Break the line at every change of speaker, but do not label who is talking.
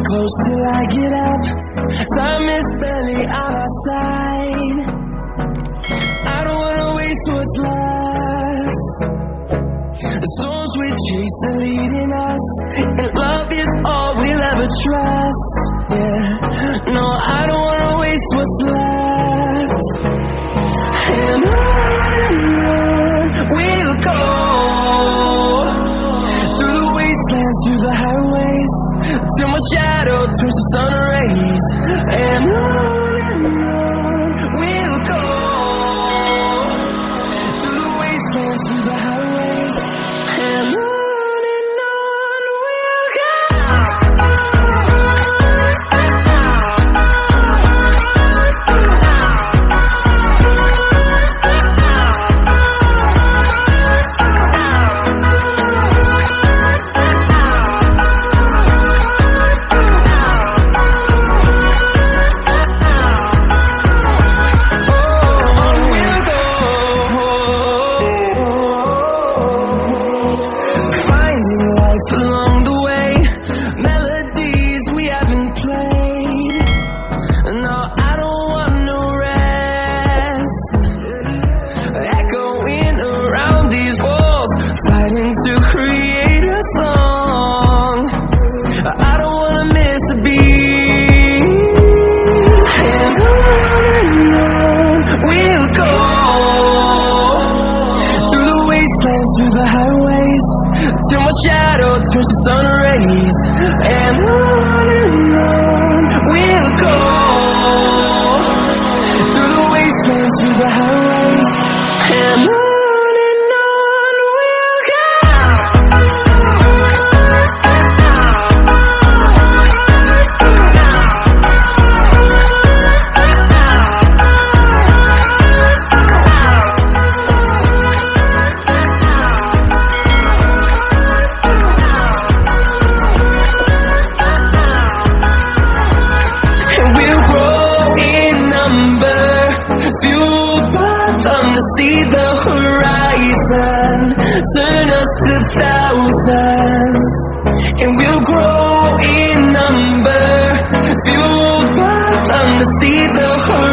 close till I get up. Time is barely on our side. I don't wanna waste what's left. The storms we chase are leading us, and love is all we'll ever trust. Yeah, no, I don't wanna waste what's left. And on we'll go, through the wastelands, through the highways, till my shadow turns to sun rays. And on we'll go, through the wastelands, through the highways, and on we'll go. Along the way, melodies we haven't played. No, I don't want no rest. Echoing around these walls, fighting to create a song. I don't wanna miss a beat. And on we'll go, through the wastelands, through the highways, till my shadow turns to sun rays. And on we'll go, through the wastelands, through the highways, and on we'll go. Fueled by them to see the horizon, turn us to thousands, and we'll grow in number. Fueled by them to see the horizon.